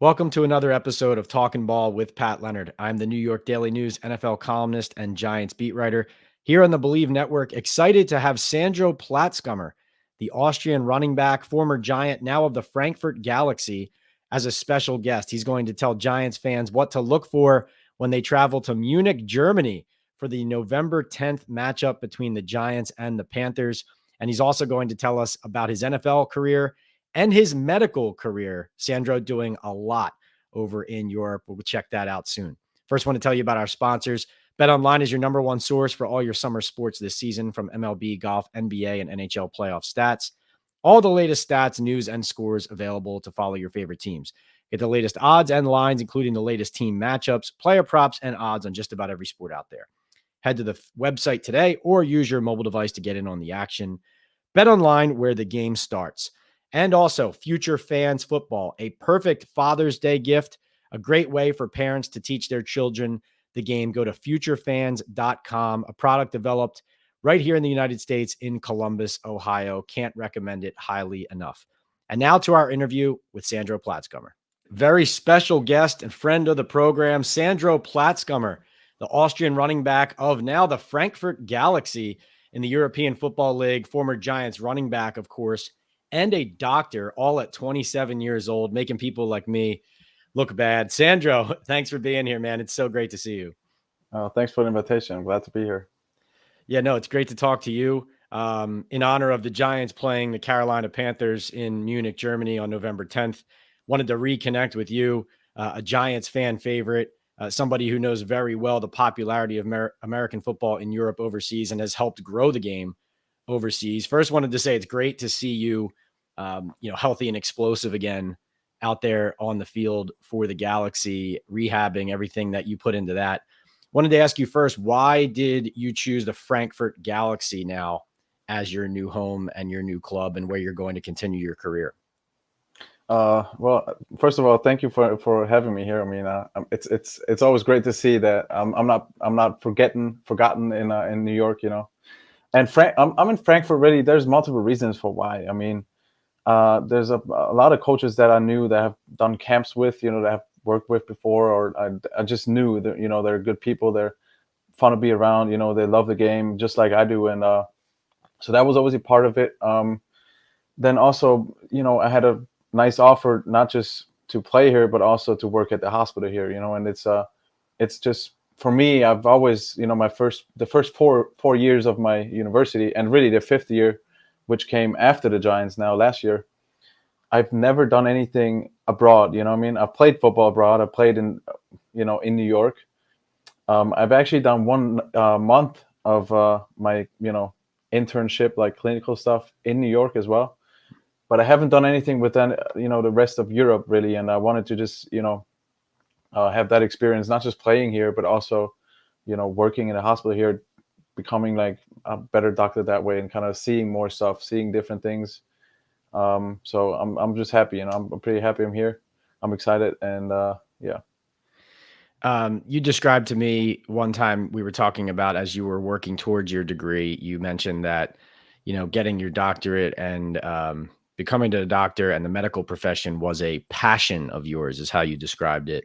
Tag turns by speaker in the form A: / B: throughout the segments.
A: Welcome to another episode of Talkin Ball with Pat Leonard. I'm the New York Daily News NFL columnist and Giants beat writer here on the Believe Network. Excited to have Sandro Platzgummer, the Austrian running back, former Giant, now of the Frankfurt Galaxy, as a special guest. He's going to tell Giants fans what to look for when they travel to Munich, Germany for the November 10th matchup between the Giants and the Panthers. And he's also going to tell us about his NFL career and his medical career. Sandro doing a lot over in Europe. We'll check that out soon. First, want to tell you about our sponsors. BetOnline is your number one source for all your summer sports this season, from MLB, golf, NBA, and NHL playoff stats. All the latest stats, news, and scores available to follow your favorite teams. Get the latest odds and lines, including the latest team matchups, player props, and odds on just about every sport out there. Head to the website today or use your mobile device to get in on the action. BetOnline, where the game starts. And also Future Fans Football, a perfect Father's Day gift, a great way for parents to teach their children the game. Go to futurefans.com, a product developed right here in the United States in Columbus, Ohio. Can't recommend it highly enough. And now to our interview with Sandro Platzgummer. Very special guest and friend of the program, Sandro Platzgummer, the Austrian running back of now the Frankfurt Galaxy in the European Football League, former Giants running back, of course, and a doctor, all at 27 years old, making people like me look bad. Sandro, thanks for being here, man. It's so great to see you.
B: Thanks for the invitation. I'm glad to be here.
A: Yeah, no, it's great to talk to you. In honor of the Giants playing the Carolina Panthers in Munich, Germany on November 10th, wanted to reconnect with you, a Giants fan favorite, somebody who knows very well the popularity of American football in Europe overseas and has helped grow the game overseas. First, wanted to say it's great to see you, healthy and explosive again out there on the field for the Galaxy, rehabbing everything that you put into that. Wanted to ask you first, why did you choose the Frankfurt Galaxy now as your new home and your new club and where you're going to continue your career?
B: Well, first of all, thank you for having me here. I mean, it's always great to see that I'm not forgotten in New York, you know. And I'm in Frankfurt. Really, there's multiple reasons for why. I mean, there's a lot of coaches that I knew that have done camps with, you know, that I've worked with before, or I just knew that, you know, they're good people. They're fun to be around. You know, they love the game just like I do, and so that was always a part of it. Then also, you know, I had a nice offer not just to play here, but also to work at the hospital here. You know, and it's just, for me, I've always, you know, the first four years of my university, and really the fifth year, which came after the Giants now last year, I've never done anything abroad. You know what I mean? I've played football abroad. I played in New York. I've actually done 1 month of my, you know, internship, like clinical stuff in New York as well. But I haven't done anything with the rest of Europe really. And I wanted to just, have that experience, not just playing here, but also, you know, working in a hospital here, becoming like a better doctor that way, and kind of seeing more stuff, seeing different things. So I'm just happy, you know, I'm pretty happy I'm here. I'm excited, and yeah.
A: You described to me one time we were talking about, as you were working towards your degree, you mentioned that, you know, getting your doctorate and becoming a doctor and the medical profession was a passion of yours, is how you described it.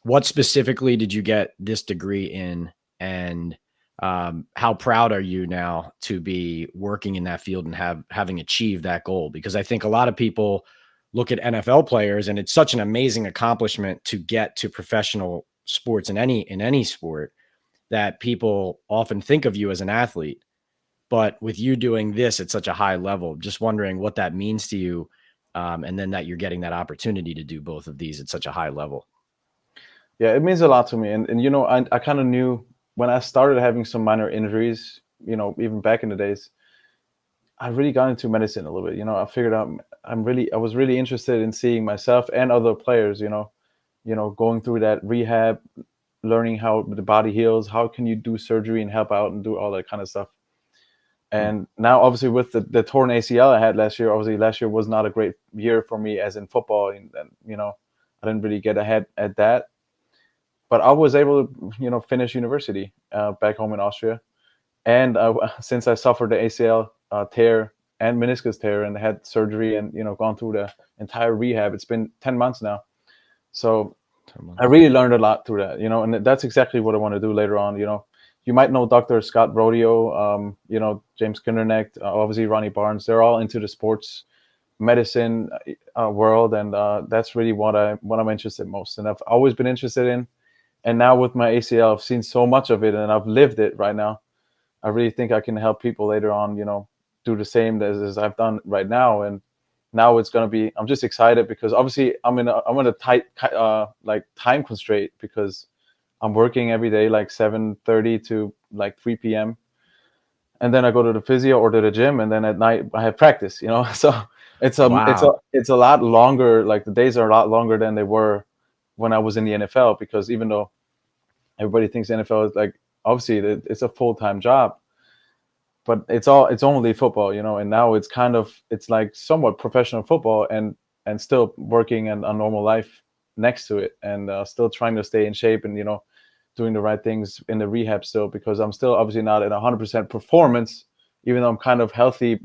A: What specifically did you get this degree in, and how proud are you now to be working in that field and having achieved that goal? Because I think a lot of people look at NFL players, and it's such an amazing accomplishment to get to professional sports in any sport, that people often think of you as an athlete. But with you doing this at such a high level, just wondering what that means to you, and then that you're getting that opportunity to do both of these at such a high level.
B: Yeah, it means a lot to me. And you know, I kind of knew when I started having some minor injuries, you know, even back in the days, I really got into medicine a little bit. You know, I figured out I was really interested in seeing myself and other players, going through that rehab, learning how the body heals, how can you do surgery and help out and do all that kind of stuff. And now, obviously, with the torn ACL I had last year, obviously last year was not a great year for me as in football, and you know, I didn't really get ahead at that. But I was able to, you know, finish university back home in Austria. And since I suffered the ACL tear and meniscus tear and had surgery and, gone through the entire rehab. It's been 10 months now. So I really learned a lot through that, and that's exactly what I want to do later on. You might know Dr. Scott Rodeo, James Kindernecht, obviously Ronnie Barnes. They're all into the sports medicine world, and that's really what I'm interested in most, and I've always been interested in. And now with my ACL, I've seen so much of it, and I've lived it right now. I really think I can help people later on, do the same as I've done right now. And now it's going to be, I'm just excited because obviously I'm in a tight like time constraint because I'm working every day, like 7:30 to like 3 p.m. And then I go to the physio or to the gym, and then at night I have practice, so it's a lot longer. Like the days are a lot longer than they were when I was in the NFL, because even though everybody thinks the NFL is like, obviously it's a full-time job, but it's only football, and now it's like somewhat professional football and still working a normal life next to it, and still trying to stay in shape and, doing the right things in the rehab still, because I'm still obviously not at 100% performance, even though I'm kind of healthy,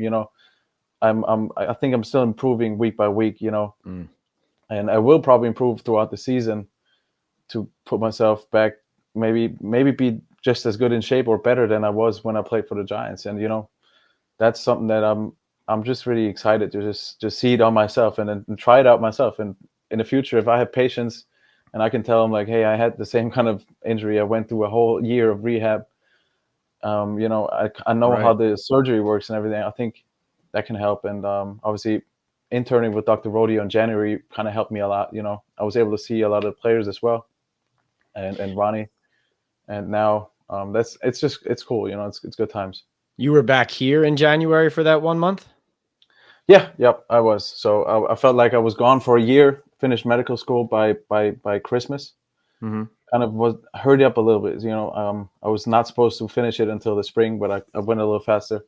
B: I think I'm still improving week by week, and I will probably improve throughout the season to put myself back, maybe be just as good in shape or better than I was when I played for the Giants. And that's something that I'm just really excited to just see it on myself and then try it out myself. And in the future, if I have patients and I can tell them like, hey, I had the same kind of injury, I went through a whole year of rehab, I know how the surgery works and everything, I think that can help. And obviously interning with Dr. Rodeo in January kind of helped me a lot. I was able to see a lot of players as well, and Ronnie, and now it's cool. It's good times.
A: You were back here in January for that 1 month?
B: Yeah, yep, I was. So I felt like I was gone for a year, finished medical school by Christmas.
A: Mm-hmm.
B: Kind of was hurried up a little bit. I was not supposed to finish it until the spring, but I went a little faster.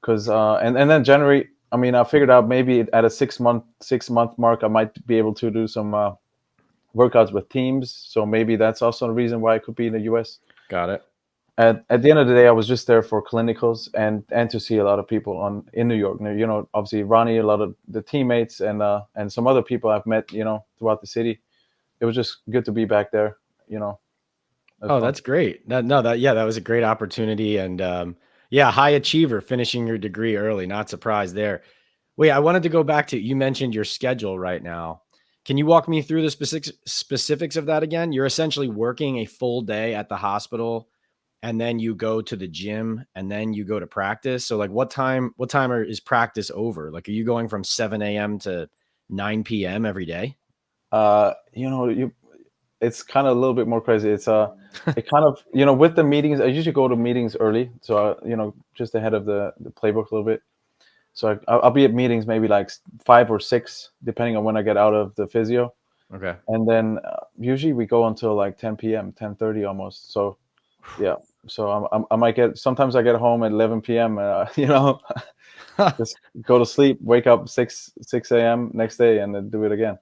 B: Because and then January, I mean, I figured out maybe at a 6-month mark, I might be able to do some workouts with teams. So maybe that's also a reason why I could be in the US.
A: Got it.
B: At the end of the day, I was just there for clinicals and to see a lot of people in New York. Obviously Ronnie, a lot of the teammates, and some other people I've met, throughout the city. It was just good to be back there.
A: That's great. That was a great opportunity. And high achiever, finishing your degree early. Not surprised there. Wait, I wanted to go back to, you mentioned your schedule right now. Can you walk me through the specifics of that again? You're essentially working a full day at the hospital, and then you go to the gym, and then you go to practice. So like what time is practice over? Like, are you going from 7 a.m. to 9 p.m. every day?
B: It's kind of a little bit more crazy. It's it kind of, with the meetings, I usually go to meetings early. So, just ahead of the playbook a little bit. So I'll be at meetings maybe like 5 or 6, depending on when I get out of the physio.
A: Okay.
B: And then usually we go until like 10 p.m., 10:30 almost. So yeah. So I might sometimes I get home at 11 p.m. Just go to sleep, wake up 6 a.m. next day, and then do it again.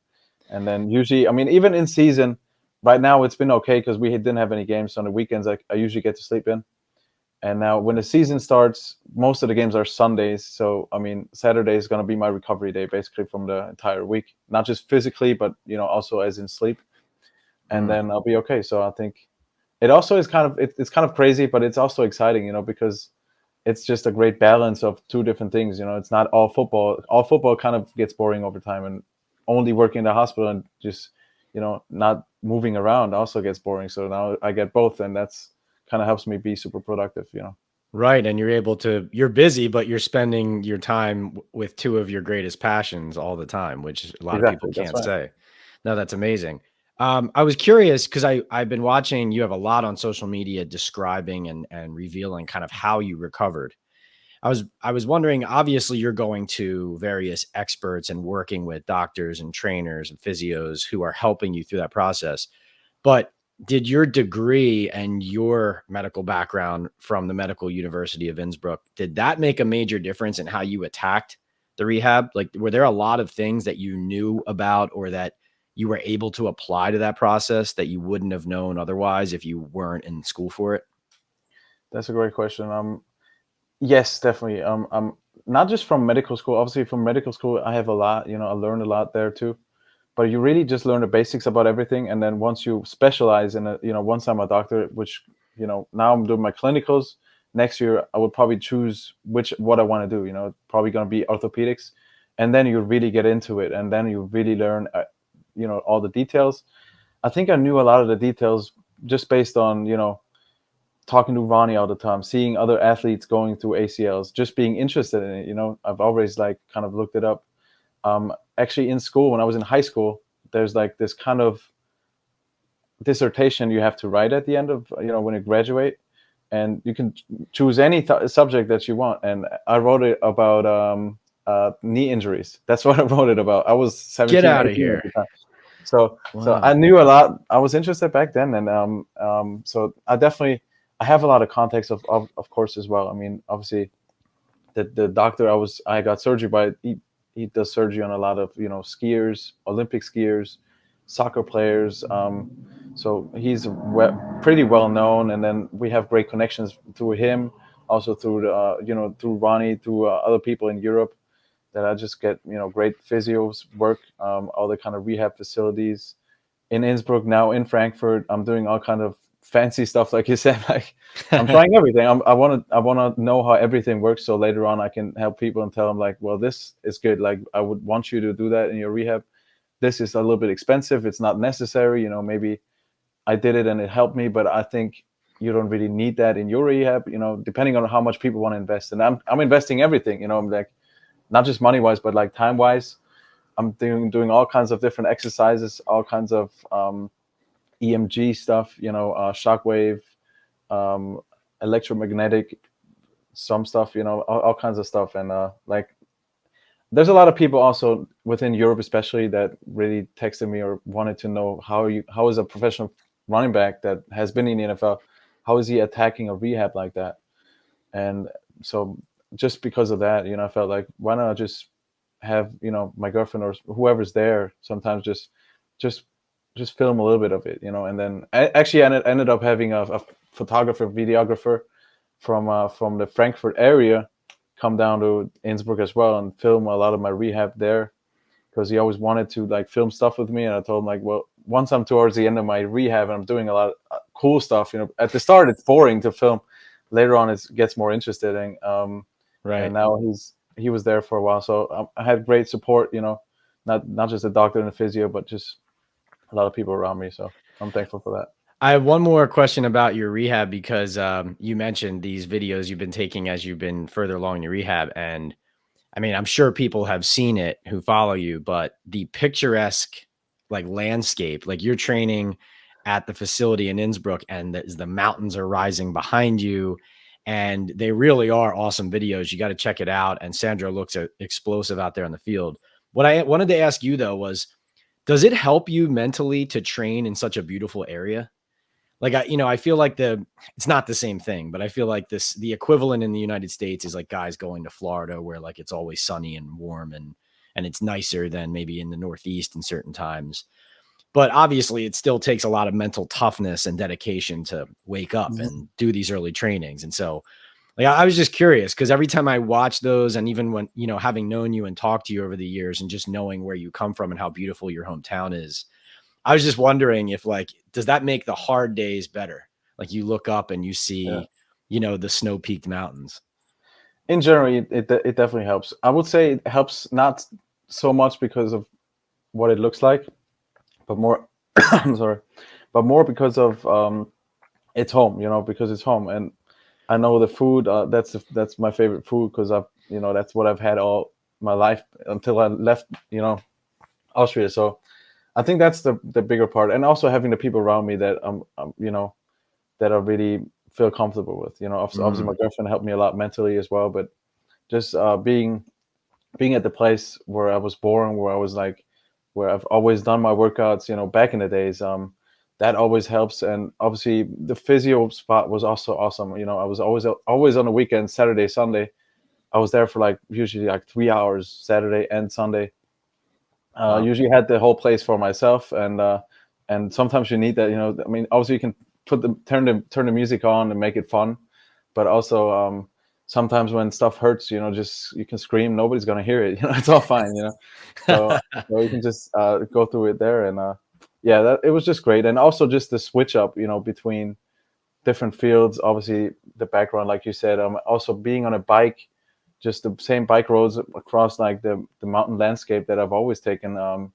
B: And then usually, I mean, even in season, right now it's been okay because we didn't have any games on the weekends. I usually get to sleep in. And now when the season starts, most of the games are Sundays. So, I mean, Saturday is going to be my recovery day, basically, from the entire week, not just physically, but, also as in sleep. And then I'll be okay. So I think it also is it's kind of crazy, but it's also exciting, because it's just a great balance of two different things. It's not all football. All football kind of gets boring over time, and only working in the hospital and just, not moving around also gets boring. So now I get both, and that's kind of helps me be super productive,
A: Right. And you're busy, but you're spending your time with two of your greatest passions all the time, which a lot of people can't say. No, that's amazing. I was curious because I've been watching, you have a lot on social media describing and revealing kind of how you recovered. I was wondering, obviously you're going to various experts and working with doctors and trainers and physios who are helping you through that process. But did your degree and your medical background from the Medical University of Innsbruck, did that make a major difference in how you attacked the rehab? Like, were there a lot of things that you knew about or that you were able to apply to that process that you wouldn't have known otherwise if you weren't in school for it?
B: That's a great question. Yes, definitely. not just from medical school. Obviously, from medical school, I have a lot. I learned a lot there too. But you really just learn the basics about everything, and then once you specialize in it, once I'm a doctor, which now I'm doing my clinicals. Next year, I would probably choose what I want to do. Probably going to be orthopedics, and then you really get into it, and then you really learn, all the details. I think I knew a lot of the details just based on talking to Ronnie all the time, seeing other athletes going through ACLs, just being interested in it. I've always like kind of looked it up. Actually, in school, when I was in high school, there's like this kind of dissertation you have to write at the end of when you graduate, and you can choose any subject that you want. And I wrote it about knee injuries. That's what I wrote it about. I was 17,
A: Get out of
B: 18
A: here.
B: at the time. So
A: Wow.
B: I knew a lot. I was interested back then, and so I have a lot of context of course as well. I mean, obviously, the doctor I got surgery by, he does surgery on a lot of skiers, Olympic skiers, soccer players. So he's pretty well known, and then we have great connections through him, also through through Ronnie, through other people in Europe, that I just get great physios work, all the kind of rehab facilities in Innsbruck, now in Frankfurt. I'm doing all kind of fancy stuff, like you said. Like, I'm trying everything. I want to know how everything works, so later on I can help people and tell them like, well, this is good. Like, I would want you to do that in your rehab. This is a little bit expensive. It's not necessary. Maybe I did it and it helped me, but I think you don't really need that in your rehab. Depending on how much people want to invest, and I'm investing everything. I'm like, not just money wise, but like time wise. I'm doing all kinds of different exercises, all kinds of EMG stuff, shockwave, electromagnetic, some stuff, all kinds of stuff. And like, there's a lot of people also within Europe, especially, that really texted me or wanted to know how is a professional running back that has been in the NFL, how is he attacking a rehab like that? And so just because of that, I felt like, why not just have my girlfriend or whoever's there sometimes just film a little bit of it, and then I actually ended up having a photographer, videographer from the Frankfurt area come down to Innsbruck as well and film a lot of my rehab there, because he always wanted to like film stuff with me. And I told him like, well, once I'm towards the end of my rehab and I'm doing a lot of cool stuff, at the start it's boring to film, later on it gets more interesting.
A: Right.
B: And now he was there for a while, so I had great support, not just a doctor and a physio, but just a lot of people around me. So I'm thankful for that.
A: I have one more question about your rehab, because you mentioned these videos you've been taking as you've been further along in your rehab. And I mean, I'm sure people have seen it who follow you, but the picturesque like landscape, like you're training at the facility in Innsbruck and the mountains are rising behind you, and they really are awesome videos. You got to check it out. And Sandro looks explosive out there on the field. What I wanted to ask you though was, does it help you mentally to train in such a beautiful area? Like, I feel like it's not the same thing, but I feel like the equivalent in the United States is like guys going to Florida, where like it's always sunny and warm and it's nicer than maybe in the Northeast in certain times. But obviously it still takes a lot of mental toughness and dedication to wake up and do these early trainings. And so like, I was just curious, because every time I watch those, and even when, having known you and talked to you over the years and just knowing where you come from and how beautiful your hometown is, I was just wondering if like, does that make the hard days better? Like you look up and you see, the snow-peaked mountains.
B: In general, it definitely helps. I would say it helps not so much because of what it looks like, but more, I'm sorry, but more because of it's home, because it's home. And I know the food, that's my favorite food, because that's what I've had all my life until I left, Austria. So I think that's the bigger part, and also having the people around me that that I really feel comfortable with. Obviously my girlfriend helped me a lot mentally as well, but just being at the place where I was born, where I was like, where I've always done my workouts, back in the days, that always helps. And obviously the physio spot was also awesome. I was always on the weekend, Saturday, Sunday. I was there for like usually like 3 hours, Saturday and Sunday.
A: Wow.
B: Usually had the whole place for myself, and sometimes you need that. I mean, obviously you can turn the music on and make it fun, but also sometimes when stuff hurts, just you can scream, nobody's gonna hear it. It's all fine. So you can just go through it there, and yeah, that it was just great, and also just the switch up, between different fields. Obviously, the background, like you said, also being on a bike, just the same bike roads across like the mountain landscape that I've always taken,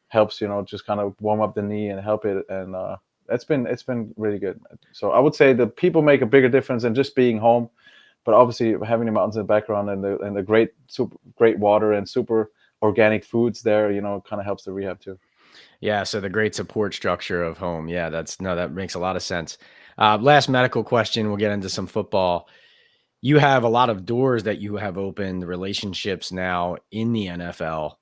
B: helps, just kind of warm up the knee and help it, and it's been really good. So I would say the people make a bigger difference than just being home, but obviously having the mountains in the background and the great water and super organic foods there, kind of helps the rehab too.
A: Yeah, so the great support structure of home. Yeah, that makes a lot of sense. Last medical question, we'll get into some football. You have a lot of doors that you have opened, relationships now in the NFL,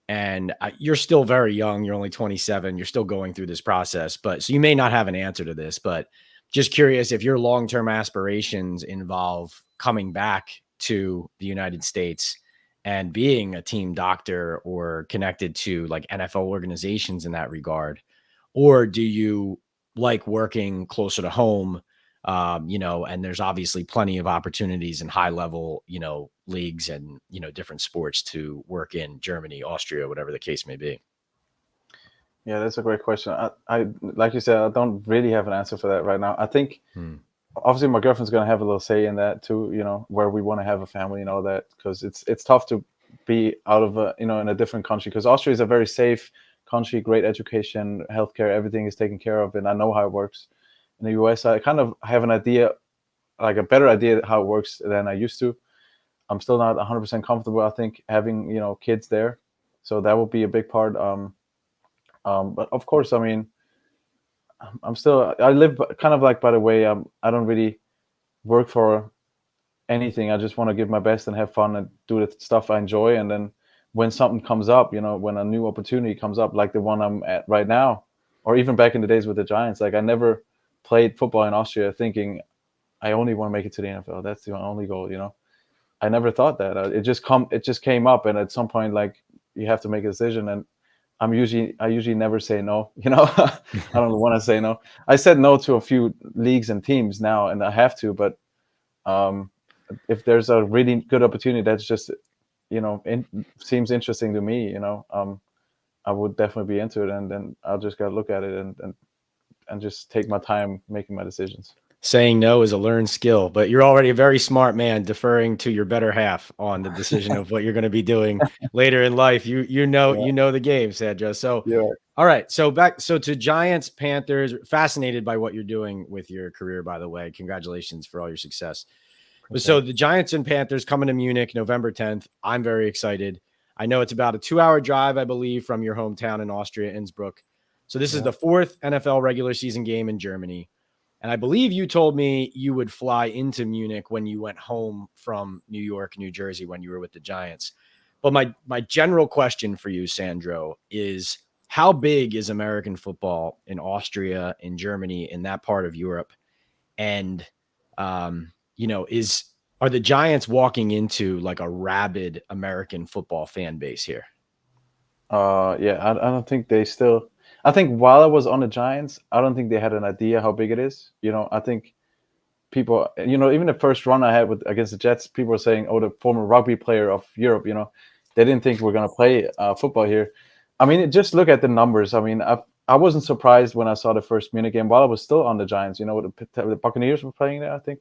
A: and you're still very young. You're only 27. You're still going through this process, but so you may not have an answer to this, but just curious if your long-term aspirations involve coming back to the United States and being a team doctor or connected to like NFL organizations in that regard, or do you like working closer to home? And there's obviously plenty of opportunities in high level, leagues and, different sports to work in Germany, Austria, whatever the case may be.
B: Yeah, that's a great question. I like you said, I don't really have an answer for that right now. I think
A: Hmm.
B: obviously my girlfriend's gonna have a little say in that too. Where we want to have a family and all that, because it's tough to be out of in a different country, because Austria is a very safe country, great education, healthcare, everything is taken care of, and I know how it works. In the US, I kind of have an idea, like a better idea how it works than I used to. I'm still not 100% comfortable, I think, having kids there, so that will be a big part. But of course, I mean, I live kind of like by the way. I don't really work for anything. I just want to give my best and have fun and do the stuff I enjoy. And then when something comes up, when a new opportunity comes up, like the one I'm at right now, or even back in the days with the Giants, like I never played football in Austria thinking I only want to make it to the NFL. That's the only goal. I never thought that. It just came up, and at some point, like you have to make a decision. And I usually never say no. I don't want to say no. I said no to a few leagues and teams now, and I have to. But um, if there's a really good opportunity that's just seems interesting to me, I would definitely be into it, and then I'll just gotta look at it and just take my time making my decisions.
A: Saying no is a learned skill, but you're already a very smart man, deferring to your better half on the decision of what you're going to be doing later in life.
B: Yeah,
A: You know the game, Sandro. So,
B: yeah,
A: all right. So to Giants, Panthers. Fascinated by what you're doing with your career, by the way. Congratulations for all your success. But
B: okay,
A: so the Giants and Panthers coming to Munich, November 10th. I'm very excited. I know it's about a 2-hour drive, I believe, from your hometown in Austria, Innsbruck. So this is
B: yeah.
A: the fourth NFL regular season game in Germany. And I believe you told me you would fly into Munich when you went home from New York, New Jersey, when you were with the Giants. But my general question for you, Sandro, is how big is American football in Austria, in Germany, in that part of Europe? And are the Giants walking into like a rabid American football fan base here?
B: Yeah. I don't think they still. I think while I was on the Giants, I don't think they had an idea how big it is. I think people, even the first run I had against the Jets, people were saying, "Oh, the former rugby player of Europe." They didn't think we're gonna play football here. I mean, just look at the numbers. I mean, I wasn't surprised when I saw the first Munich game while I was still on the Giants. The Buccaneers were playing there, I think.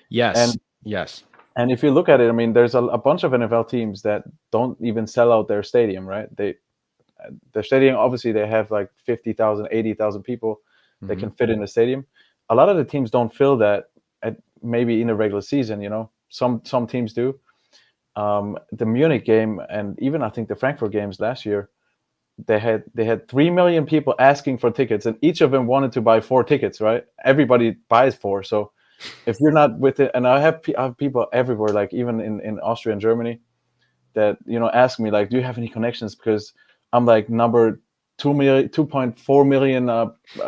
A: Yes.
B: And
A: Yes.
B: and if you look at it, I mean, there's a bunch of NFL teams that don't even sell out their stadium, right? Their stadium, obviously, they have like 50,000, 80,000 people that
A: Mhm.
B: can fit in the stadium. A lot of the teams don't fill that maybe in the regular season. Some teams do. The Munich game, and even I think the Frankfurt games last year, they had 3 million people asking for tickets, and each of them wanted to buy 4 tickets. Right? Everybody buys 4. So if you're not with it, and I have people everywhere, like even in Austria and Germany, that ask me like, do you have any connections? Because I'm like number 2 million, 2.4 million,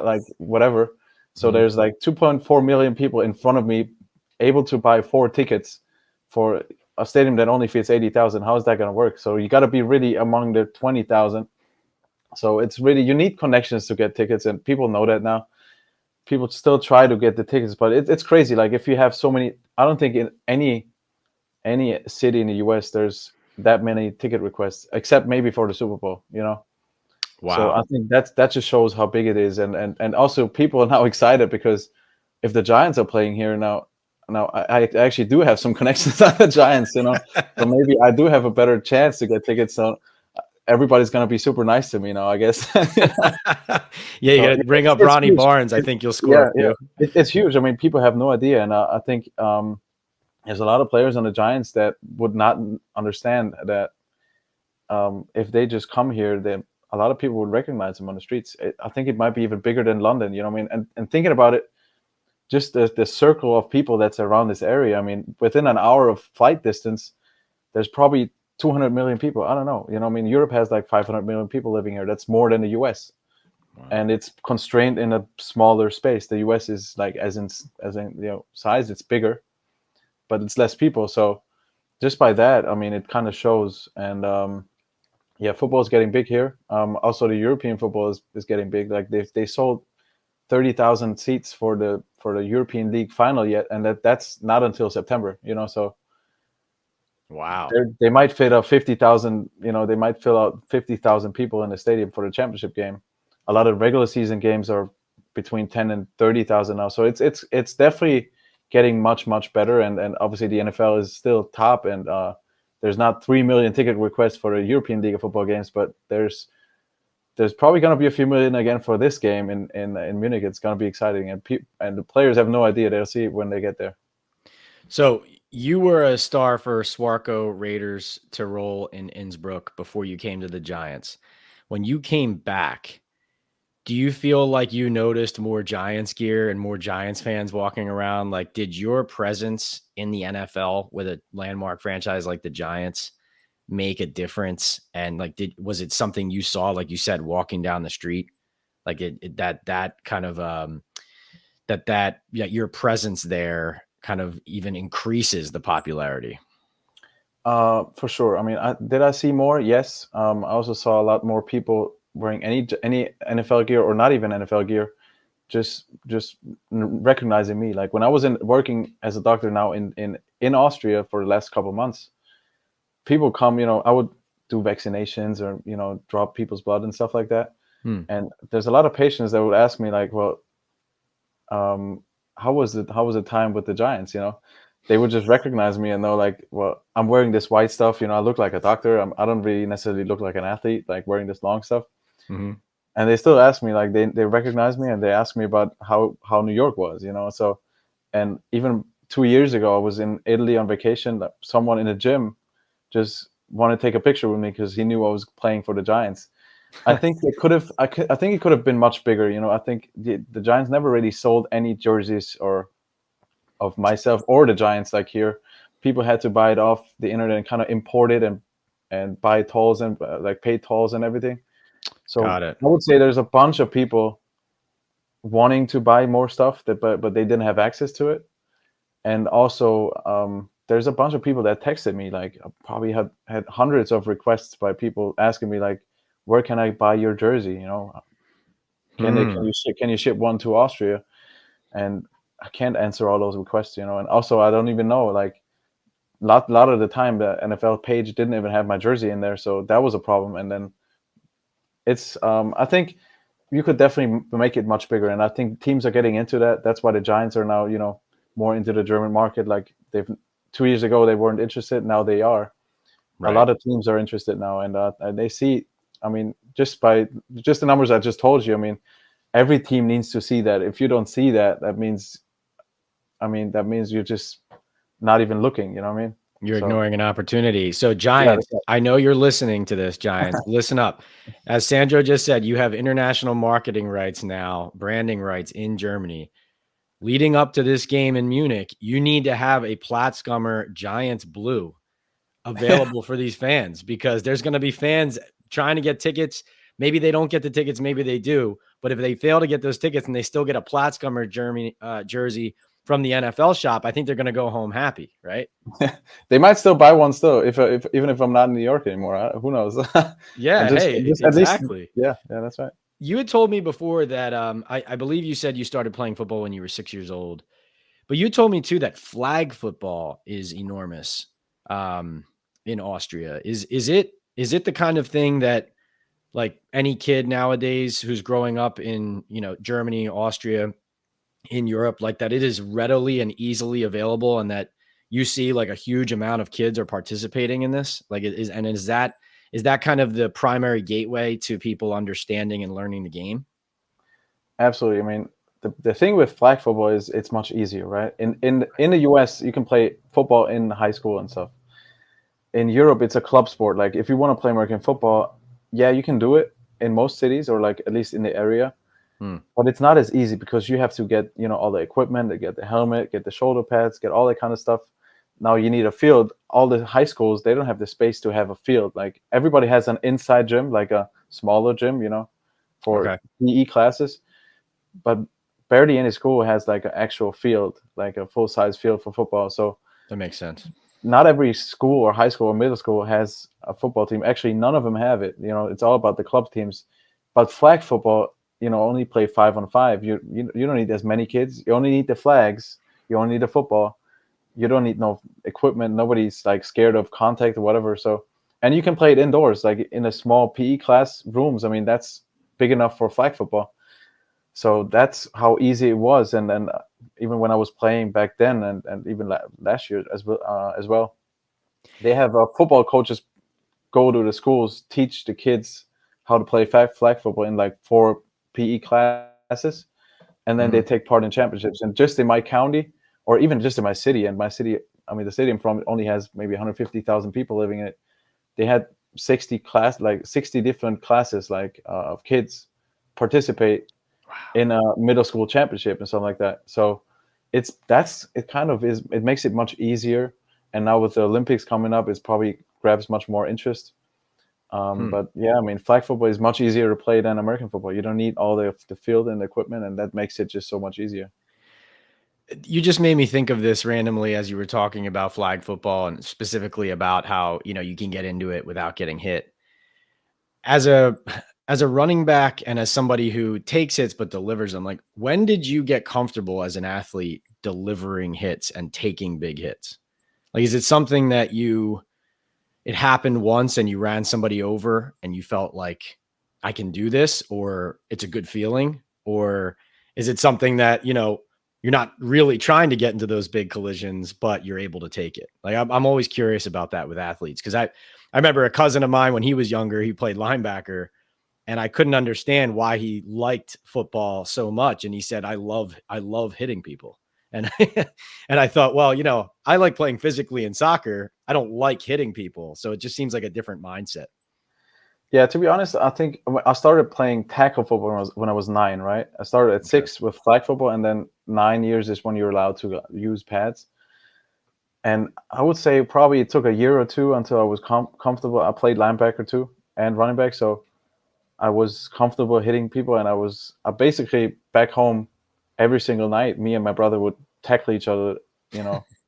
B: like whatever. So
A: Mhm.
B: there's like 2.4 million people in front of me able to buy 4 tickets for a stadium that only fits 80,000. How is that going to work? So you got to be really among the 20,000. So it's really, you need connections to get tickets, and people know that now. People still try to get the tickets, but it's crazy. Like if you have so many, I don't think in any any city in the US there's that many ticket requests, except maybe for the Super Bowl, So I
A: Wow.
B: think that just shows how big it is, and also people are now excited because if the Giants are playing here now I actually do have some connections on the Giants, so maybe I do have a better chance to get tickets. So everybody's gonna be super nice to me now, I guess.
A: Yeah, you
B: So
A: got to bring up
B: it's
A: Ronnie
B: huge.
A: Barnes. I think you'll score
B: Yeah,
A: a
B: yeah,
A: few.
B: it's huge. I mean, people have no idea, and I think there's a lot of players on the Giants that would not understand that if they just come here, then a lot of people would recognize them on the streets. I think it might be even bigger than London. You know what I mean? And thinking about it, just the circle of people that's around this area. I mean, within an hour of flight distance, there's probably 200 million people. I don't know. You know, I mean, Europe has like 500 million people living here. That's more than the U.S.
A: Wow.
B: And it's constrained in a smaller space. The U.S. is like as in size, it's bigger, but it's less people. So just by that, I mean, it kind of shows. And yeah, football is getting big here. Also, the European football is getting big. Like they sold 30,000 seats for the European League final yet, and that's not until September. So
A: Wow.
B: they might fit up 50,000. They might fill out 50,000 people in the stadium for the championship game. A lot of regular season games are between 10 and 30,000 now. So it's definitely getting much better. And obviously the NFL is still top, and there's not 3 million ticket requests for the European League of Football games, but there's probably going to be a few million again for this game in Munich. It's going to be exciting, and the players have no idea. They'll see it when they get there.
A: So you were a star for Swarco Raiders to roll in Innsbruck before you came to the Giants. When you came back, do you feel like you noticed more Giants gear and more Giants fans walking around? Like, did your presence in the NFL with a landmark franchise like the Giants make a difference? And like, was it something you saw, like you said, walking down the street? Like that kind of your presence there kind of even increases the popularity.
B: For sure. I mean, did I see more? Yes. I also saw a lot more people wearing any NFL gear or not even NFL gear, just recognizing me. Like when I was working as a doctor now in Austria for the last couple of months, people come. I would do vaccinations or drop people's blood and stuff like that. And there's a lot of patients that would ask me like, well, how was the time with the Giants? They would just recognize me and know like, well, I'm wearing this white stuff. I look like a doctor. I don't really necessarily look like an athlete, like wearing this long stuff.
A: Mm-hmm.
B: And they still ask me, like they recognize me and they ask me about how New York was. So, and even 2 years ago, I was in Italy on vacation. Someone in the gym just wanted to take a picture with me because he knew I was playing for the Giants. I think it could have. I think it could have been much bigger. I think the Giants never really sold any jerseys or of myself or the Giants. Like here, people had to buy it off the internet and kind of import it and buy tolls and like pay tolls and everything. So
A: Got it.
B: I would say there's a bunch of people wanting to buy more stuff but they didn't have access to it, and also there's a bunch of people that texted me. Like I probably had hundreds of requests by people asking me like, where can I buy your jersey? Can you ship one to Austria? And I can't answer all those requests, and also I don't even know, like lot of the time the NFL page didn't even have my jersey in there, so that was a problem. And then it's I think you could definitely make it much bigger, and I think teams are getting into that. That's why the Giants are now more into the German market. Like 2 years ago they weren't interested, now they are.
A: Right.
B: A lot of teams are interested now, and they see, I mean, just the numbers I just told you, I mean, every team needs to see that. If you don't see that, that means you're just not even looking. You know what I mean?
A: You're
B: So,
A: ignoring an opportunity. So
B: yeah,
A: Giants, I know you're listening to this, Giants. Listen up. As Sandro just said, you have international marketing rights now, branding rights in Germany. Leading up to this game in Munich, you need to have a Platzgummer Giants blue available for these fans, because there's going to be fans trying to get tickets. Maybe they don't get the tickets, maybe they do. But if they fail to get those tickets and they still get a Platzgummer jersey from the NFL shop, I think they're going to go home happy, right?
B: they might still buy one still if even if I'm not in New York anymore. Who knows?
A: Yeah,
B: and
A: hey,
B: at least,
A: exactly.
B: yeah, that's right.
A: You had told me before that I believe you said you started playing football when you were 6 years old, but you told me too that flag football is enormous um, in Austria. Is it the kind of thing that like any kid nowadays who's growing up in, Germany, Austria, in Europe, like that it is readily and easily available and that you see like a huge amount of kids are participating in this? Like is that kind of the primary gateway to people understanding and learning the game?
B: Absolutely. I mean, the thing with flag football is it's much easier, right? In the US, you can play football in high school and stuff. In Europe, it's a club sport. Like if you want to play American football, yeah, you can do it in most cities or like at least in the area.
A: Hmm.
B: But it's not as easy because you have to get, all the equipment, to get the helmet, get the shoulder pads, get all that kind of stuff. Now you need a field. All the high schools, they don't have the space to have a field. Like everybody has an inside gym, like a smaller gym, for
A: Okay.
B: PE classes. But barely any school has like an actual field, like a full size field for football. So
A: That makes sense.
B: not every school or high school or middle school has a football team. Actually, none of them have it. It's all about the club teams. But flag football, only play 5-on-5. You don't need as many kids. You only need the flags. You only need the football. You don't need no equipment. Nobody's like scared of contact or whatever. So, and you can play it indoors, like in a small PE class rooms. I mean, that's big enough for flag football. So that's how easy it was. And then even when I was playing back then, and even last year as well, they have football coaches go to the schools, teach the kids how to play flag football in like 4 PE classes, and then they take
A: Mhm.
B: part in championships. And just in my county, or even just in my city, and my city, I mean, the city I'm from only has maybe 150,000 people living in it. They had 60 different classes, like of kids participate
A: Wow.
B: in a middle school championship and something like that. So it kind of is, it makes it much easier. And now with the Olympics coming up, it's probably grabs much more interest.
A: Hmm.
B: But yeah, I mean, flag football is much easier to play than American football. You don't need all the field and the equipment, and that makes it just so much easier.
A: You just made me think of this randomly as you were talking about flag football and specifically about how, you can get into it without getting hit. As a as a running back and as somebody who takes hits but delivers them, like when did you get comfortable as an athlete delivering hits and taking big hits? Like is it something that it happened once and you ran somebody over and you felt like I can do this, or it's a good feeling? Or is it something that, you're not really trying to get into those big collisions, but you're able to take it? Like I'm always curious about that with athletes. Cause I remember a cousin of mine when he was younger, he played linebacker and I couldn't understand why he liked football so much. And he said, I love hitting people. And and I thought, well, I like playing physically in soccer. I don't like hitting people. So it just seems like a different mindset.
B: Yeah, to be honest, I think I started playing tackle football when I was 9, right? I started at
A: Okay.
B: 6 with flag football, and then 9 years is when you're allowed to use pads. And I would say probably it took a year or two until I was comfortable. I played linebacker too and running back, so I was comfortable hitting people, and I basically back home every single night. Me and my brother would tackle each other,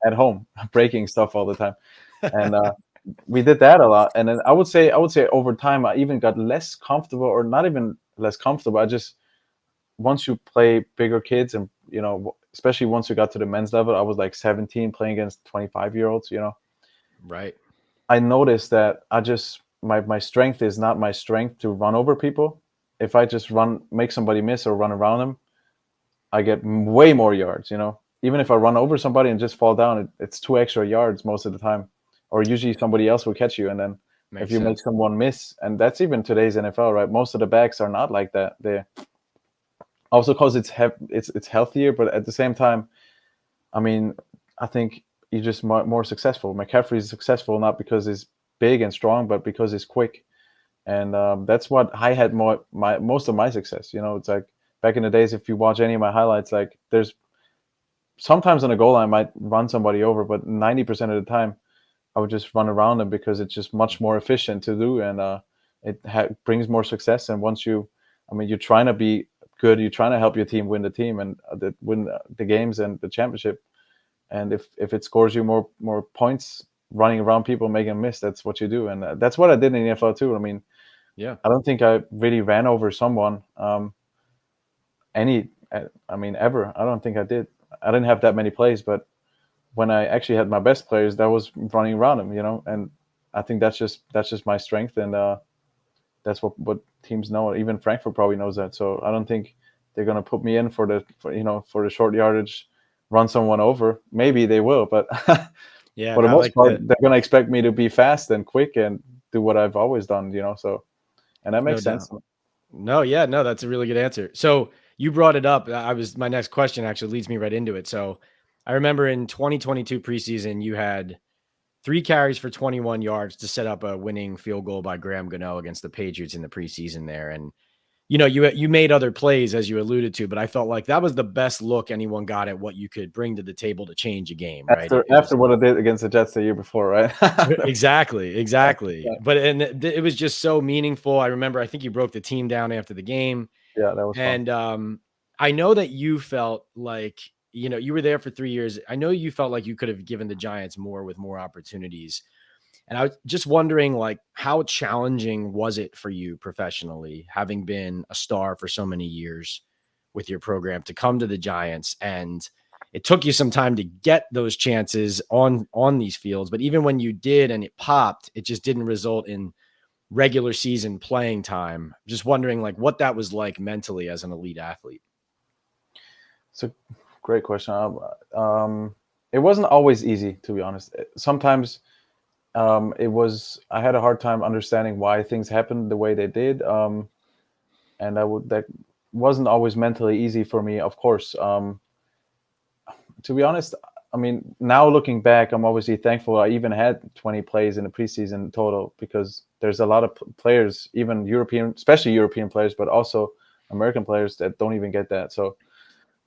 B: at home, breaking stuff all the time, and we did that a lot. And then I would say over time I even got less comfortable, or not even less comfortable. I just once you play bigger kids, and especially once you got to the men's level, I was like 17 playing against 25-year-olds.
A: Right.
B: I noticed that my strength is not my strength to run over people. If I just make somebody miss or run around them, I get way more yards. Even if I run over somebody and just fall down, it's 2 extra yards most of the time, or usually somebody else will catch you. And then if
A: Makes
B: you make
A: sense.
B: someone miss, and that's even today's NFL, right? Most of the backs are not like that. They also, because it's healthier, but at the same time, I mean, I think he's just more successful. McCaffrey is successful not because he's big and strong, but because he's quick, and that's what I had most of my success. It's like back in the days, if you watch any of my highlights, like there's sometimes on a goal line I might run somebody over, but 90% of the time I would just run around them because it's just much more efficient to do, and it brings more success. And I mean, you're trying to be good, you're trying to help your team win the team and win the games and the championship. And if it scores you more points running around people making a miss, that's what you do. And that's what I did in the NFL too. I mean,
A: Yeah.
B: I don't think I really ran over someone any I mean ever. I don't think I did. I didn't have that many plays, but when I actually had my best players, that was running around them, and I think that's just my strength, and that's what teams know. Even Frankfurt probably knows that. So I don't think they're gonna put me in for the short yardage, run someone over. Maybe they will, but
A: Yeah,
B: for
A: and
B: the
A: I
B: most
A: like
B: part,
A: that.
B: they're gonna expect me to be fast and quick and do what I've always done. So, and that
A: No
B: makes sense.
A: doubt. No, yeah, no, that's a really good answer. So you brought it up. My next question actually leads me right into it. So I remember in 2022 preseason, you had 3 carries for 21 yards to set up a winning field goal by Graham Gano against the Patriots in the preseason there. And you made other plays as you alluded to, but I felt like that was the best look anyone got at what you could bring to the table to change a game, right? It
B: After
A: was
B: what I did against the Jets the year before, right?
A: exactly,
B: Yeah,
A: exactly. But and it was just so meaningful. I remember I think you broke the team down after the game.
B: yeah, that was fun.
A: And I know that you felt like, you were there for 3 years. I know you felt like you could have given the Giants more with more opportunities. And I was just wondering, like, how challenging was it for you professionally, having been a star for so many years with your program, to come to the Giants? And it took you some time to get those chances on these fields, but even when you did and it popped, it just didn't result in regular season playing time. Just wondering, like, what that was like mentally as an elite athlete.
B: It's a great question. It wasn't always easy, to be honest. Sometimes I had a hard time understanding why things happened the way they did, and that wasn't always mentally easy for me. Of course, to be honest, I mean, now looking back, I'm obviously thankful I even had 20 plays in the preseason total, because there's a lot of players, even European, especially European players, but also American players, that don't even get that. So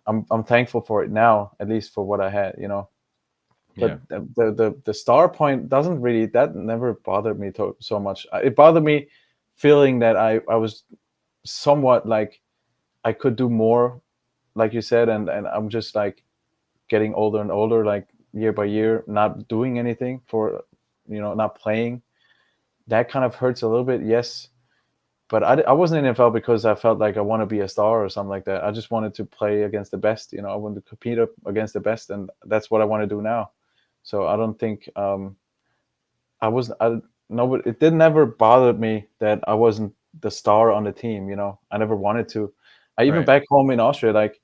B: I'm thankful for it now, at least for what I had.
A: Yeah.
B: But the star point doesn't really, that never bothered me so much. It bothered me feeling that I was somewhat like I could do more, like you said, and I'm just like getting older and older, like year by year, not doing anything for, not playing. That kind of hurts a little bit, yes. But I wasn't in the NFL because I felt like I want to be a star or something like that. I just wanted to play against the best. I wanted to compete up against the best, and that's what I want to do now. So I don't think I was I no, but it didn't ever bother me that I wasn't the star on the team. I never wanted to. I even
A: Right.
B: back home in Austria, like,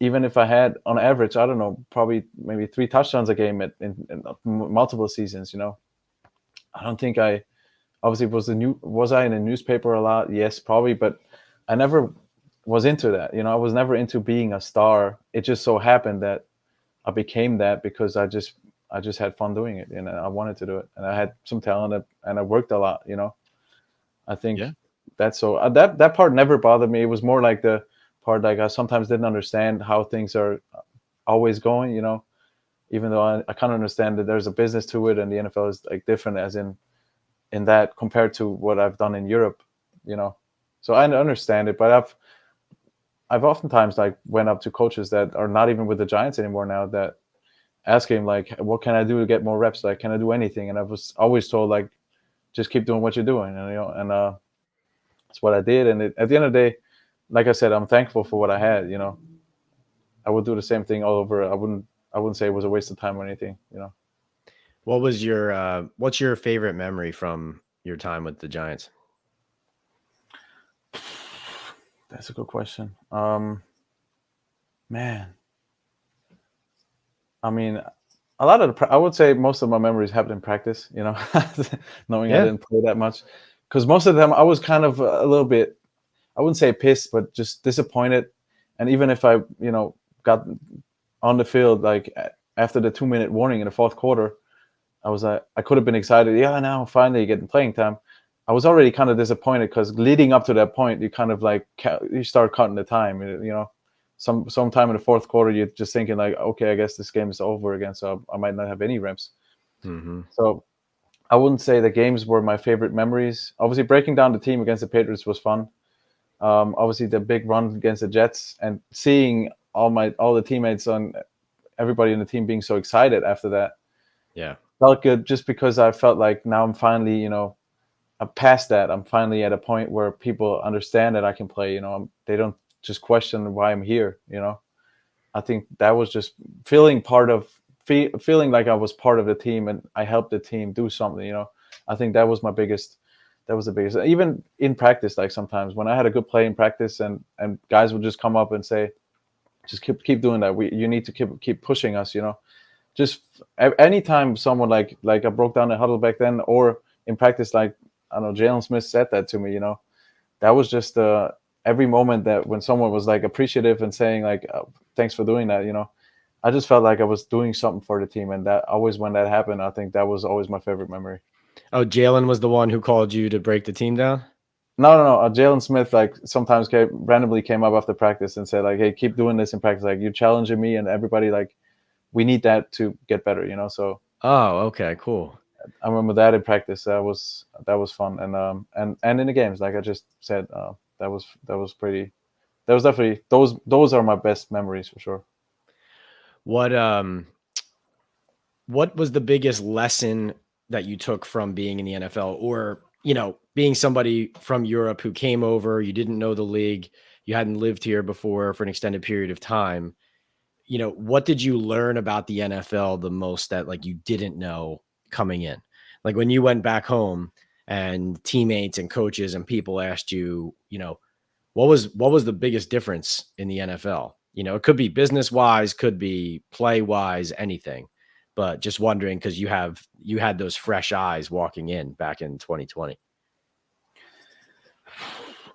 B: even if I had on average, I don't know, probably maybe 3 touchdowns a game in multiple seasons. I don't think I obviously was I in a newspaper a lot? Yes, probably, but I never was into that. I was never into being a star. It just so happened that I became that because I just had fun doing it, and I wanted to do it, and I had some talent, and I worked a lot. I
A: Yeah.
B: think that's so that part never bothered me. It was more like the part, like, I sometimes didn't understand how things are always going. Even though I kind of understand that there's a business to it, and the NFL is like different, as in that, compared to what I've done in Europe. You know, so I understand it, but I've oftentimes, like, went up to coaches that are not even with the Giants anymore now, that ask him, like, what can I do to get more reps? Like, can I do anything? And I was always told, like, just keep doing what you're doing, and that's what I did. And at the end of the day, like I said, I'm thankful for what I had. I would do the same thing all over. I wouldn't say it was a waste of time or anything.
A: What's your favorite memory from your time with the Giants?
B: That's a good question. Man, I mean, a lot of I would say most of my memories happened in practice. Knowing I
A: Yeah.
B: didn't play that much, because most of them I was kind of a little bit, I wouldn't say pissed, but just disappointed. And even if I, got on the field, like, after the 2-minute warning in the fourth quarter, I was like, I could have been excited. Yeah, now finally getting playing time. I was already kind of disappointed, because leading up to that point, you kind of like you start cutting the time. Sometime in the fourth quarter, you're just thinking, like, okay, I guess this game is over again, so I might not have any reps.
A: Mm-hmm.
B: So I wouldn't say the games were my favorite memories. Obviously, breaking down the team against the Patriots was fun. Obviously, the big run against the Jets, and seeing all the teammates on everybody in the team being so excited after that,
A: Yeah.
B: felt good, just because I felt like now I'm finally, I'm past that. I'm finally at a point where people understand that I can play. They don't just question why I'm here. I think that was just feeling part of feeling like I was part of the team and I helped the team do something. I think that was my biggest. That was the biggest. Even in practice, like sometimes when I had a good play in practice, and guys would just come up and say, "Just keep doing that. You need to keep pushing us." Just anytime someone like I broke down a huddle back then, or in practice, like I don't know, Jalen Smith said that to me. That was just every moment that when someone was like appreciative and saying like, "Thanks for doing that," I just felt like I was doing something for the team, and that always when that happened, I think that was always my favorite memory.
A: Oh, Jalen was the one who called you to break the team down?
B: No. Jalen Smith like sometimes randomly came up after practice and said like, "Hey, keep doing this in practice. Like you're challenging me and everybody. Like we need that to get better." So
A: Oh, okay, cool.
B: I remember that in practice. That was fun, and in the games, like I just said, that was pretty. That was definitely those are my best memories for sure.
A: What was the biggest lesson that you took from being in the NFL, or being somebody from Europe who came over, you didn't know the league, you hadn't lived here before for an extended period of time? What did you learn about the NFL the most that like you didn't know coming in? Like when you went back home and teammates and coaches and people asked you, what was the biggest difference in the NFL? It could be business wise, could be play wise, anything. But just wondering because you had those fresh eyes walking in back in 2020.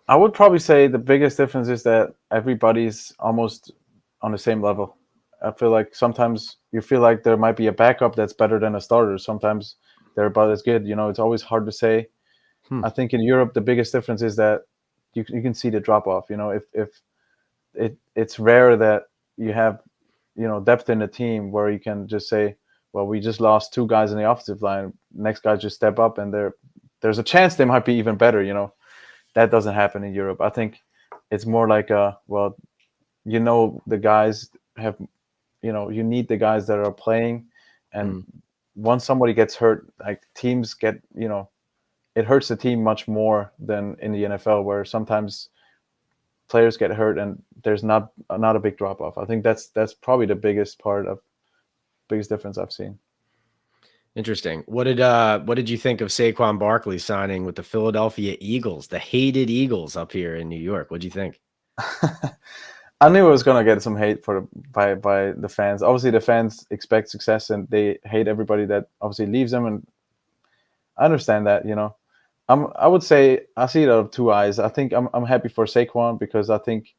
B: I would probably say the biggest difference is that everybody's almost on the same level. I feel like sometimes you feel like there might be a backup that's better than a starter. Sometimes they're about as good. It's always hard to say.
A: Hmm.
B: I think in Europe the biggest difference is that you can see the drop off. If it's rare that you have depth in the team where you can just say, well, we just lost two guys in the offensive line. Next guy just step up, and there's a chance they might be even better. That doesn't happen in Europe. I think it's more like the guys have, you need the guys that are playing, and once somebody gets hurt, like teams get, it hurts the team much more than in the NFL, where sometimes players get hurt and there's not a big drop off. I think that's probably the biggest difference I've seen.
A: Interesting. What did you think of Saquon Barkley signing with the Philadelphia Eagles, the hated Eagles up here in New York? What do you think?
B: I knew I was gonna get some hate by the fans. Obviously, the fans expect success and they hate everybody that obviously leaves them, and I understand that. I would say I see it out of two eyes. I think I'm happy for Saquon because I think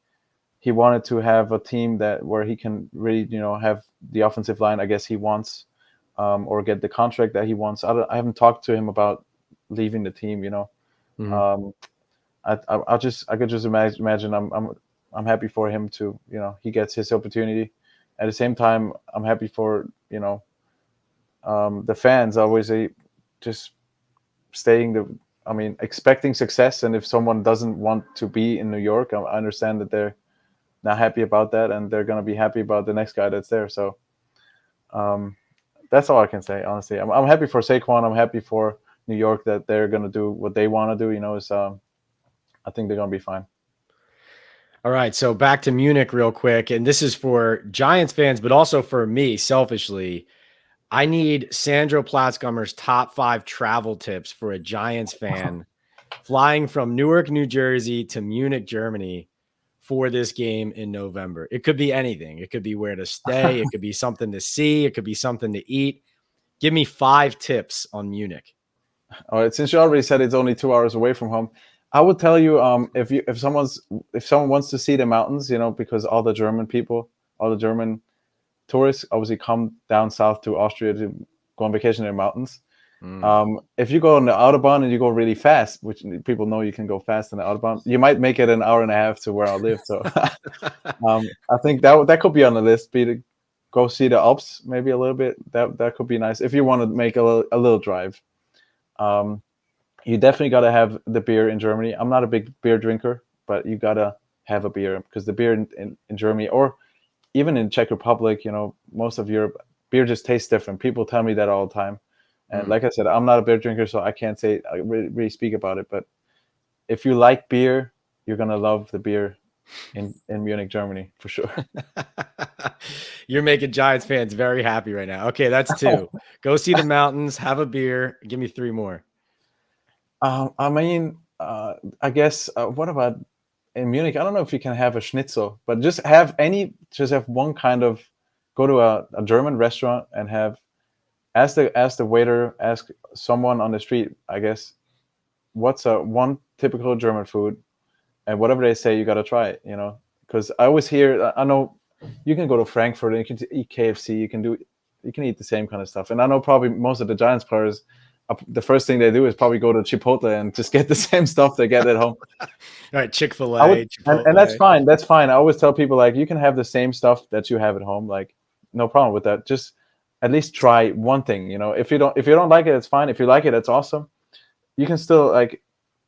B: he wanted to have a team where he can really have the offensive line I guess he wants, or get the contract that he wants. I haven't talked to him about leaving the team.
A: Mhm.
B: I could just imagine I'm happy for him to he gets his opportunity. At the same time, I'm happy for the fans always just expecting success, and if someone doesn't want to be in New York, I understand that they're not happy about that, and they're gonna be happy about the next guy that's there. So that's all I can say. Honestly, I'm happy for Saquon. I'm happy for New York that they're gonna do what they want to do. I think they're gonna be fine.
A: All right, so back to Munich real quick, and this is for Giants fans, but also for me selfishly. I need Sandro Platzgummer's top 5 travel tips for a Giants fan flying from Newark, New Jersey to Munich, Germany for this game in November. It could be anything. It could be where to stay. It could be something to see. It could be something to eat. Give me 5 tips on Munich.
B: All right, since you already said it's only 2 hours away from home, I would tell you if someone wants to see the mountains, because all the German tourists obviously come down south to Austria to go on vacation in the mountains. If you go on the Autobahn and you go really fast, which people know you can go fast on the Autobahn, you might make it an hour and a half to where I live. So I think that could be on the list. Be to go see the Alps maybe a little bit. That could be nice if you want to make a little drive. You definitely got to have the beer in Germany. I'm not a big beer drinker, but you got to have a beer because the beer in Germany, or even in Czech Republic, most of Europe, beer just tastes different. People tell me that all the time. And like I said, I'm not a beer drinker, so I can't really speak about it. But if you like beer, you're going to love the beer in Munich, Germany, for sure.
A: You're making Giants fans very happy right now. Okay, that's 2. Go see the mountains, have a beer. Give me 3 more.
B: I mean, I guess what about in Munich? I don't know if you can have a schnitzel, but just have one kind of go to a German restaurant and ask the waiter, ask someone on the street, I guess, what's one typical German food, and whatever they say, you got to try it, because I always hear, I know you can go to Frankfurt and you can eat KFC, you can eat the same kind of stuff, and I know probably most of the Giants players, the first thing they do is probably go to Chipotle and just get the same stuff they get at home.
A: All right, Chick-fil-A, Chipotle.
B: And that's fine. That's fine. I always tell people, like, you can have the same stuff that you have at home. Like, no problem with that. Just at least try one thing. If you don't like it, it's fine. If you like it, it's awesome. You can still, like,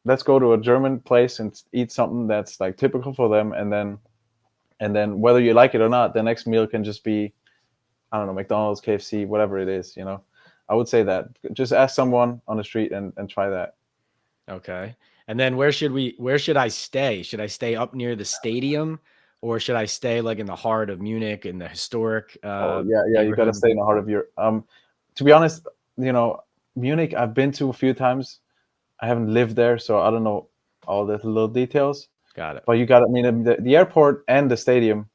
B: let's go to a German place and eat something that's like typical for them, and then whether you like it or not, the next meal can just be, I don't know, McDonald's, KFC, whatever it is. I would say that just ask someone on the street and try that.
A: Okay. And then where should I stay? Should I stay up near the stadium, or should I stay like in the heart of Munich in the historic?
B: You got to stay in the heart of Europe. To be honest, Munich I've been to a few times. I haven't lived there, so I don't know all the little details.
A: Got it.
B: But the airport and the stadium,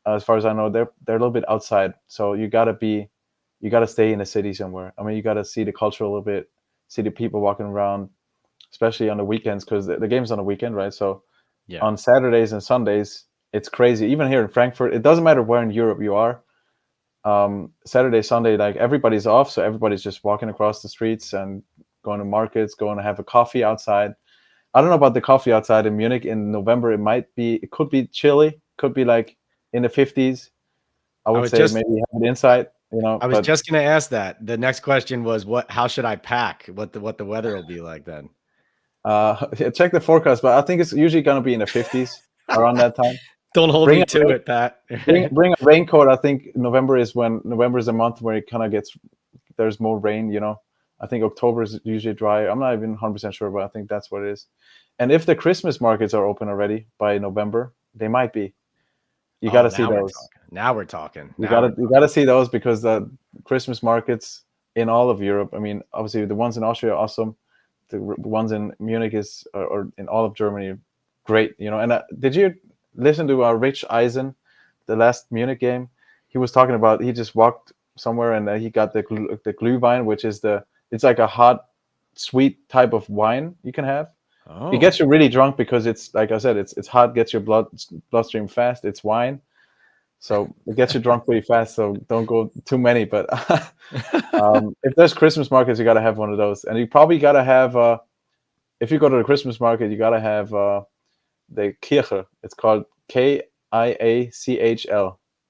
B: as far as I know, they're a little bit outside. So you got to stay in the city somewhere. I mean, you got to see the culture a little bit, see the people walking around, especially on the weekends, because the game's on the weekend, right? So on Saturdays and Sundays, it's crazy. Even here in Frankfurt, it doesn't matter where in Europe you are. Saturday, Sunday, like everybody's off, so everybody's just walking across the streets and going to markets, going to have a coffee outside. I don't know about the coffee outside in Munich in November. It could be chilly, could be like in the 50s. I would say maybe have it inside.
A: I was just going to ask that. The next question was how should I pack? What the weather will be like then?
B: Check the forecast, but I think it's usually going to be in the 50s around that time.
A: Don't hold me to it, Pat.
B: bring a raincoat. I think November is a month where it kind of there's more rain, I think October is usually dry. I'm not even 100% sure, but I think that's what it is. And if the Christmas markets are open already by November, they might be. You got to see those.
A: Now we're talking.
B: You got to see those, because the Christmas markets in all of Europe, I mean, obviously the ones in Austria are awesome. The ones in Munich or in all of Germany, great. And did you listen to Rich Eisen, the last Munich game? He was talking about, he just walked somewhere and he got the Glühwein, which is it's like a hot, sweet type of wine you can have. Oh. It gets you really drunk because it's, like I said, it's hot, gets your bloodstream fast. It's wine, so it gets you drunk pretty fast. So don't go too many. But if there's Christmas markets, you got to have one of those, and you probably got to have. If you go to the Christmas market, you got to have the Kirche. It's called Kiachl.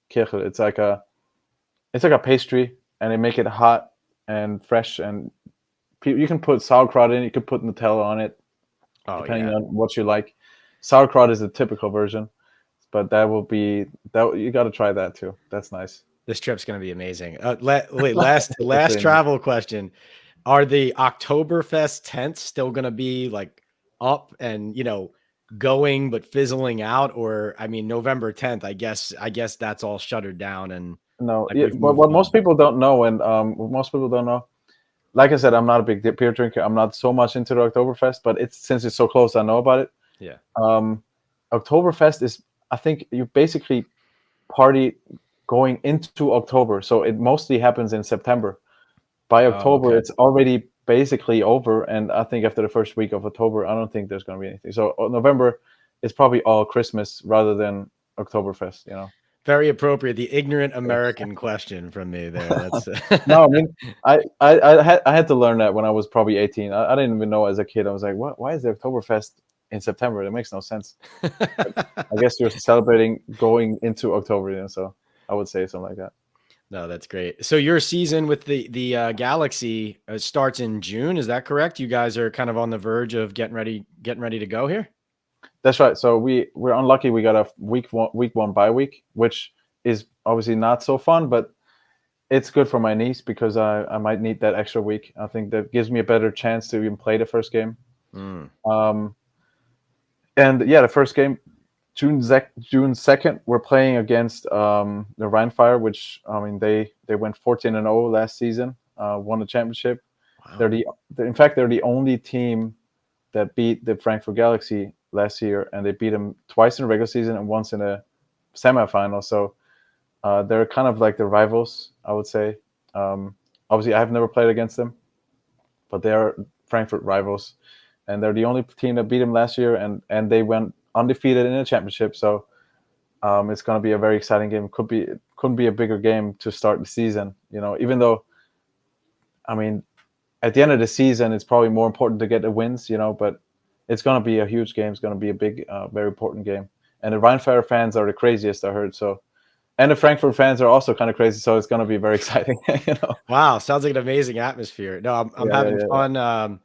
B: Kirche. It's like a pastry, and they make it hot and fresh, and you can put sauerkraut in it, you can put Nutella on it, depending on what you like. Sauerkraut is the typical version, but you got to try that too. That's nice.
A: This trip's going to be amazing. Wait, last travel question. Are the Oktoberfest tents still going to be like up and, going but fizzling out? Or, I mean, November 10th, I guess that's all shuttered down. And
B: no, but what most people don't know, like I said, I'm not a big beer drinker. I'm not so much into the Oktoberfest, but since it's so close, I know about it.
A: Yeah.
B: Oktoberfest is, I think you basically party going into October. So it mostly happens in September. By October, It's already basically over. And I think after the first week of October, I don't think there's going to be anything. So November is probably all Christmas rather than Oktoberfest,
A: Very appropriate. The ignorant American question from me there. That's
B: No, I mean, I had to learn that when I was probably 18. I didn't even know as a kid. I was like, why is the Oktoberfest in September? That makes no sense. I guess you're celebrating going into October, so I would say something like that.
A: No, that's great. So your season with the Galaxy starts in June. Is that correct? You guys are kind of on the verge of getting ready to go here.
B: That's right. So we're unlucky. We got a week one bye week, which is obviously not so fun, but it's good for my knees because I might need that extra week. I think that gives me a better chance to even play the first game. And yeah, the first game June 2nd, we're playing against the Rheinfire, which I mean they went 14-0 last season, won the championship.
A: Wow.
B: In fact they're the only team that beat the Frankfurt Galaxy last year, and they beat them twice in the regular season and once in a semifinal. So they're kind of like the rivals, I would say. Obviously, I've never played against them, but they are Frankfurt rivals, and they're the only team that beat them last year, and they went undefeated in the championship. So it's going to be a very exciting game. Couldn't be a bigger game to start the season. You know, even though, I mean, at the end of the season, it's probably more important to get the wins. You know, but it's going to be a huge game. It's going to be a big, very important game. And the Rheinfire fans are the craziest, I heard. So, and the Frankfurt fans are also kind of crazy. So it's going to be very exciting. You know.
A: Wow, sounds like an amazing atmosphere. No, I'm
B: Yeah,
A: having
B: yeah,
A: fun.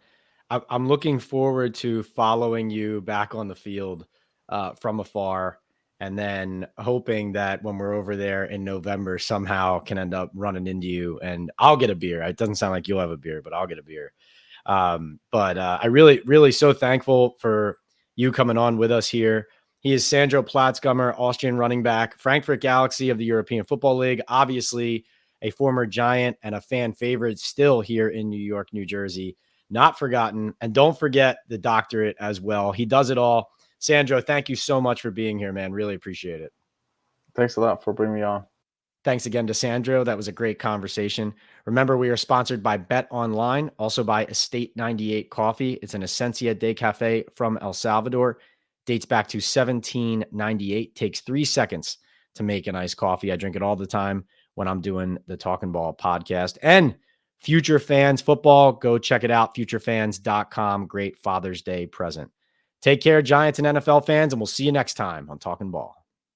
A: I'm looking forward to following you back on the field from afar, and then hoping that when we're over there in November, somehow can end up running into you, and I'll get a beer. It doesn't sound like you'll have a beer, but I'll get a beer. But I really so thankful for you coming on with us here. He is Sandro Platzgummer, Austrian running back, Frankfurt Galaxy of the European Football League, obviously a former Giant and a fan favorite still here in New York, New Jersey. Not forgotten. And don't forget the doctorate as well. He does it all. Sandro, thank you so much for being here, man. Really appreciate it.
B: Thanks a lot for bringing me on.
A: Thanks again to Sandro. That was a great conversation. Remember, we are sponsored by Bet Online, also by Estate 98 Coffee. It's an Esencia de Cafe from El Salvador. Dates back to 1798. Takes 3 seconds to make an iced coffee. I drink it all the time when I'm doing the Talkin Ball podcast. And Future Fans Football, go check it out, futurefans.com. Great Father's Day present. Take care, Giants and NFL fans, and we'll see you next time on Talkin Ball.